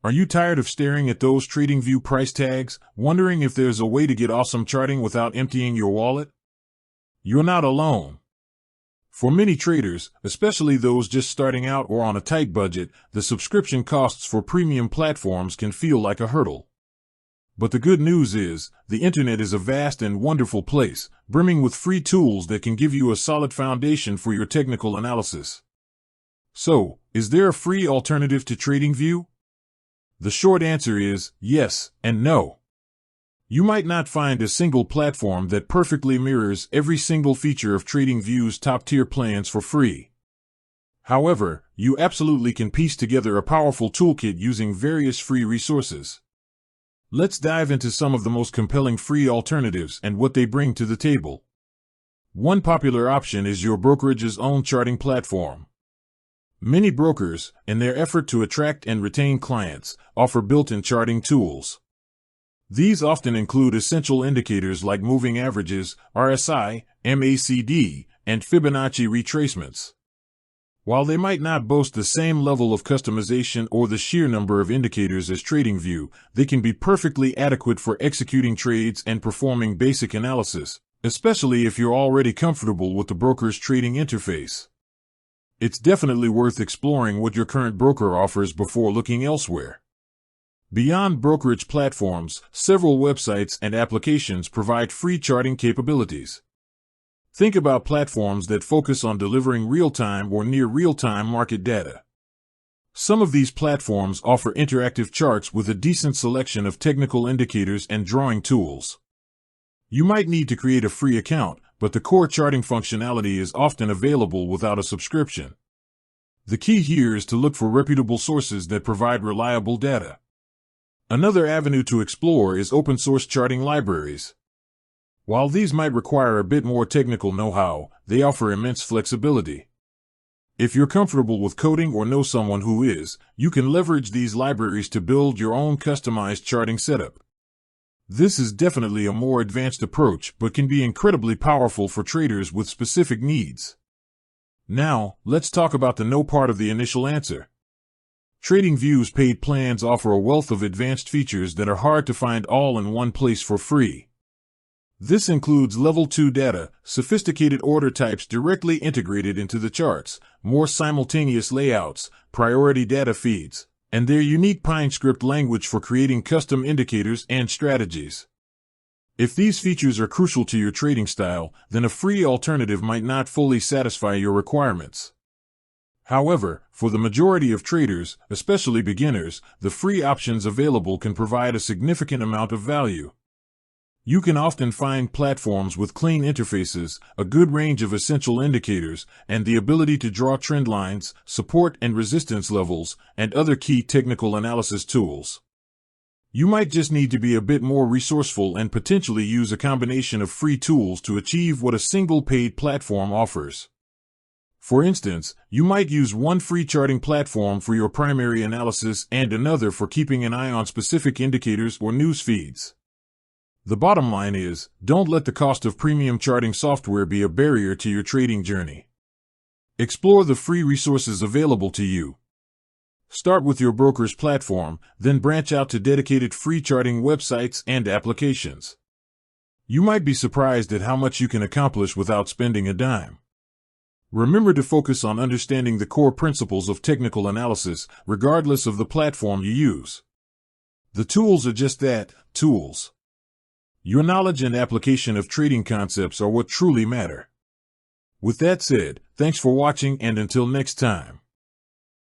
Are you tired of staring at those TradingView price tags, wondering if there's a way to get awesome charting without emptying your wallet? You're not alone. For many traders, especially those just starting out or on a tight budget, the subscription costs for premium platforms can feel like a hurdle. But the good news is, the internet is a vast and wonderful place, brimming with free tools that can give you a solid foundation for your technical analysis. So, is there a free alternative to TradingView? The short answer is yes and no. You might not find a single platform that perfectly mirrors every single feature of TradingView's top-tier plans for free. However, you absolutely can piece together a powerful toolkit using various free resources. Let's dive into some of the most compelling free alternatives and what they bring to the table. One popular option is your brokerage's own charting platform. Many brokers, in their effort to attract and retain clients, offer built-in charting tools. These often include essential indicators like moving averages, RSI, MACD, and Fibonacci retracements. While they might not boast the same level of customization or the sheer number of indicators as TradingView, they can be perfectly adequate for executing trades and performing basic analysis, especially if you're already comfortable with the broker's trading interface. It's definitely worth exploring what your current broker offers before looking elsewhere. Beyond brokerage platforms, several websites and applications provide free charting capabilities. Think about platforms that focus on delivering real-time or near real-time market data. Some of these platforms offer interactive charts with a decent selection of technical indicators and drawing tools. You might need to create a free account, but the core charting functionality is often available without a subscription. The key here is to look for reputable sources that provide reliable data. Another avenue to explore is open-source charting libraries. While these might require a bit more technical know-how, they offer immense flexibility. If you're comfortable with coding or know someone who is, you can leverage these libraries to build your own customized charting setup. This is definitely a more advanced approach, but can be incredibly powerful for traders with specific needs. Now, let's talk about the no part of the initial answer. TradingView's paid plans offer a wealth of advanced features that are hard to find all in one place for free. This includes Level 2 data, sophisticated order types directly integrated into the charts, more simultaneous layouts, priority data feeds, and their unique PineScript language for creating custom indicators and strategies. If these features are crucial to your trading style, then a free alternative might not fully satisfy your requirements. However, for the majority of traders, especially beginners, the free options available can provide a significant amount of value. You can often find platforms with clean interfaces, a good range of essential indicators, and the ability to draw trend lines, support and resistance levels, and other key technical analysis tools. You might just need to be a bit more resourceful and potentially use a combination of free tools to achieve what a single paid platform offers. For instance, you might use one free charting platform for your primary analysis and another for keeping an eye on specific indicators or news feeds. The bottom line is, don't let the cost of premium charting software be a barrier to your trading journey. Explore the free resources available to you. Start with your broker's platform, then branch out to dedicated free charting websites and applications. You might be surprised at how much you can accomplish without spending a dime. Remember to focus on understanding the core principles of technical analysis, regardless of the platform you use. The tools are just that, tools. Your knowledge and application of trading concepts are what truly matter. With that said, thanks for watching and until next time.